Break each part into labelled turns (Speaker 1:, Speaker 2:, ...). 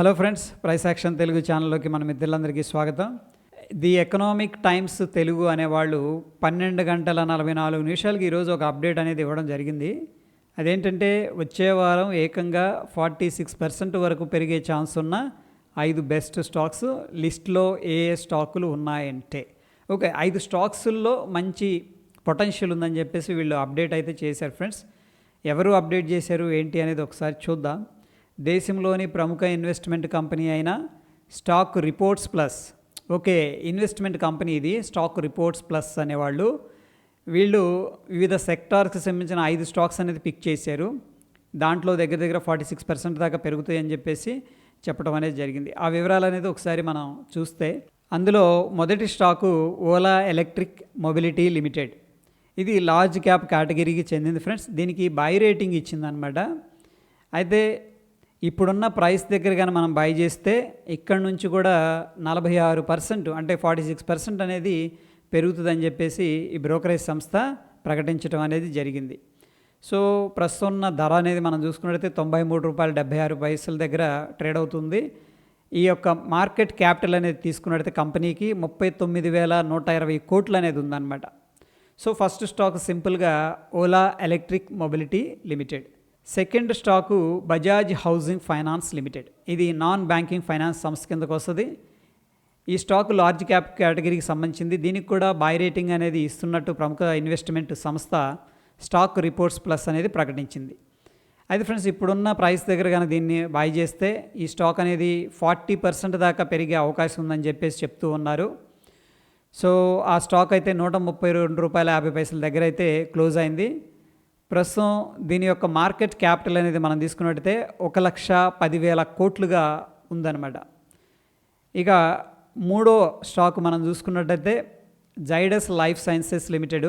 Speaker 1: Hello friends, price action Telugu ఛానల్లోకి మన మిత్రులందరికీ స్వాగతం. ది ఎకనామిక్ టైమ్స్ తెలుగు అనేవాళ్ళు 12 గంటల 44 నిమిషాలకి ఈరోజు ఒక అప్డేట్ అనేది ఇవ్వడం జరిగింది. అదేంటంటే వచ్చే వారం ఏకంగా 46% వరకు పెరిగే ఛాన్స్ ఉన్న 5 బెస్ట్ స్టాక్స్ లిస్ట్లో ఏ స్టాకులు ఉన్నాయంటే ఓకే, 5 స్టాక్స్ల్లో మంచి పొటెన్షియల్ ఉందని చెప్పేసి వీళ్ళు అప్డేట్ అయితే చేశారు. ఫ్రెండ్స్, ఎవరు అప్డేట్ చేశారు ఏంటి అనేది ఒకసారి చూద్దాం. దేశంలోని ప్రముఖ ఇన్వెస్ట్మెంట్ కంపెనీ అయిన stock reports plus, okay investment company ఇది స్టాక్ రిపోర్ట్స్ ప్లస్ అనేవాళ్ళు, వీళ్ళు వివిధ సెక్టార్స్కి సంబంధించిన 5 స్టాక్స్ అనేది పిక్ చేశారు. దాంట్లో దగ్గర 46% దాకా పెరుగుతాయని చెప్పేసి చెప్పడం అనేది జరిగింది. ఆ వివరాలు అనేది ఒకసారి మనం చూస్తే, అందులో మొదటి stock Ola electric mobility limited. ఇది లార్జ్ క్యాప్ కేటగిరీకి చెందింది ఫ్రెండ్స్. దీనికి బై రేటింగ్ ఇచ్చిందనమాట. అయితే ఇప్పుడున్న ప్రైస్ దగ్గర కానీ మనం బై చేస్తే ఇక్కడ నుంచి కూడా 46% అంటే 46% అనేది పెరుగుతుందని చెప్పేసి ఈ బ్రోకరేజ్ సంస్థ ప్రకటించడం అనేది జరిగింది. సో ప్రస్తుతం ఉన్న ధర అనేది మనం చూసుకున్నట్లయితే ₹93.76 దగ్గర ట్రేడ్ అవుతుంది. ఈ యొక్క మార్కెట్ క్యాపిటల్ అనేది తీసుకున్నట్లయితే కంపెనీకి 39,120 కోట్లు అనేది ఉందన్నమాట. సో ఫస్ట్ స్టాక్ సింపుల్గా Ola electric mobility limited. Second stock Bajaj housing finance limited. ఇది నాన్ బ్యాంకింగ్ ఫైనాన్స్ సంస్థ కిందకు వస్తుంది. ఈ స్టాక్ లార్జ్ క్యాప్ కేటగిరీకి సంబంధించింది. దీనికి కూడా బై రేటింగ్ అనేది ఇస్తున్నట్టు ప్రముఖ ఇన్వెస్ట్మెంట్ సంస్థ స్టాక్ రిపోర్ట్స్ ప్లస్ అనేది ప్రకటించింది. అయితే ఫ్రెండ్స్, ఇప్పుడున్న ప్రైస్ దగ్గర కానీ దీన్ని బై చేస్తే ఈ స్టాక్ అనేది 40% దాకా పెరిగే అవకాశం ఉందని చెప్పేసి చెప్తూ ఉన్నారు. సో ఆ స్టాక్ అయితే ₹132.50 దగ్గర అయితే క్లోజ్ అయింది. ప్రస్తుతం దీని యొక్క మార్కెట్ క్యాపిటల్ అనేది మనం తీసుకున్నట్టయితే 1,10,000 కోట్లుగా ఉందన్నమాట. ఇక మూడో స్టాక్ మనం చూసుకున్నట్టయితే Zydus life sciences limited.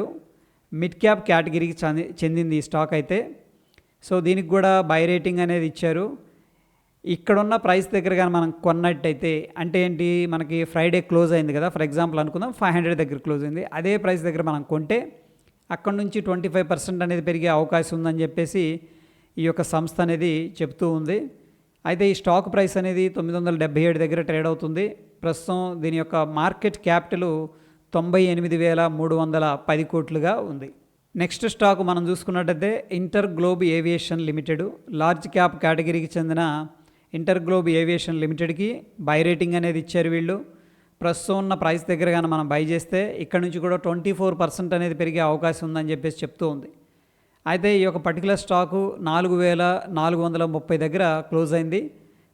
Speaker 1: Mid cap కేటగిరీకి చెందింది ఈ స్టాక్ అయితే. సో దీనికి కూడా బై రేటింగ్ అనేది ఇచ్చారు. ఇక్కడున్న ప్రైస్ దగ్గర కానీ మనం కొన్నట్టయితే, అంటే ఏంటి, మనకి ఫ్రైడే క్లోజ్ అయింది కదా, ఫర్ ఎగ్జాంపుల్ అనుకుందాం 500 దగ్గర క్లోజ్ అయింది. అదే ప్రైస్ దగ్గర మనం కొంటే అక్కడ నుంచి 25% అనేది పెరిగే అవకాశం ఉందని చెప్పేసి ఈ యొక్క సంస్థ అనేది చెప్తూ ఉంది. అయితే ఈ స్టాక్ ప్రైస్ అనేది 977 దగ్గర ట్రేడ్ అవుతుంది. ప్రస్తుతం దీని యొక్క మార్కెట్ క్యాపిటల్ 98,310 కోట్లుగా ఉంది. నెక్స్ట్ స్టాక్ మనం చూసుకున్నట్టయితే inter globe aviation limited. Large cap కేటగిరీకి చెందిన ఇంటర్ గ్లోబ్ ఏవియేషన్ లిమిటెడ్కి బై రేటింగ్ అనేది ఇచ్చారు వీళ్ళు. ప్రస్తుతం ఉన్న ప్రైస్ దగ్గర కానీ మనం బై చేస్తే ఇక్కడ నుంచి కూడా 24% అనేది పెరిగే అవకాశం ఉందని చెప్పేసి చెప్తూ ఉంది. అయితే ఈ యొక్క పర్టికులర్ స్టాకు 4,430 దగ్గర క్లోజ్ అయింది.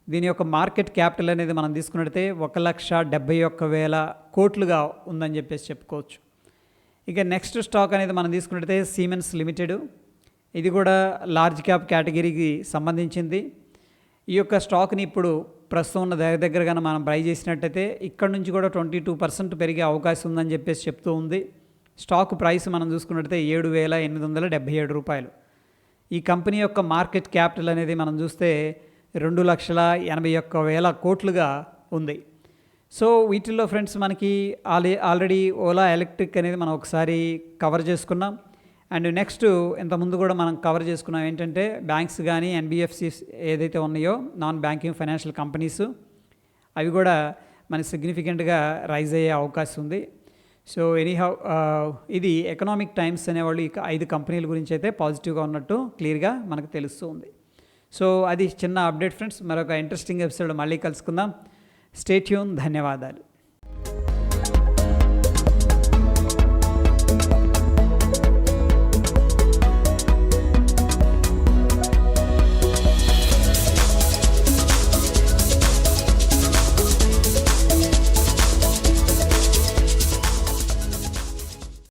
Speaker 1: దీని యొక్క మార్కెట్ క్యాపిటల్ అనేది మనం తీసుకున్నట్టయితే 1,71,000 కోట్లుగా ఉందని చెప్పేసి చెప్పుకోవచ్చు. ఇక నెక్స్ట్ స్టాక్ అనేది మనం తీసుకున్నట్టయితే సిమెన్స్ లిమిటెడ్. ఇది కూడా లార్జ్ క్యాప్ కేటగిరీకి సంబంధించింది. ఈ యొక్క స్టాక్ని ఇప్పుడు ప్రస్తుతం ఉన్న దగ్గర కానీ మనం బై చేసినట్టయితే ఇక్కడ నుంచి కూడా 22% పెరిగే అవకాశం ఉందని చెప్పేసి చెప్తూ ఉంది. స్టాక్ ప్రైస్ మనం చూసుకున్నట్టయితే ₹7,877. ఈ కంపెనీ యొక్క మార్కెట్ క్యాపిటల్ అనేది మనం చూస్తే 2,81,000 కోట్లుగా ఉంది. సో వీటిల్లో ఫ్రెండ్స్ మనకి ఆల్రెడీ ఓలా ఎలక్ట్రిక్ అనేది మనం ఒకసారి కవర్ చేసుకున్నాం. అండ్ నెక్స్ట్ ఇంతకుముందు కూడా మనం కవర్ చేసుకున్నాం ఏంటంటే బ్యాంక్స్ కానీ ఎన్బిఎఫ్సిస్ ఏదైతే ఉన్నాయో నాన్ బ్యాంకింగ్ ఫైనాన్షియల్ కంపెనీస్, అవి కూడా మనకి సిగ్నిఫికెంట్గా రైజ్ అయ్యే అవకాశం ఉంది. సో ఎనీహౌ ఇది ఎకనామిక్ టైమ్స్ అనేవాళ్ళు ఇక 5 కంపెనీల గురించి అయితే పాజిటివ్గా ఉన్నట్టు క్లియర్గా మనకు తెలుస్తూ ఉంది. సో అది చిన్న అప్డేట్ ఫ్రెండ్స్. మరొక ఇంట్రెస్టింగ్ ఎపిసోడ్ మళ్ళీ కలుసుకుందాం. Stay tune. ధన్యవాదాలు.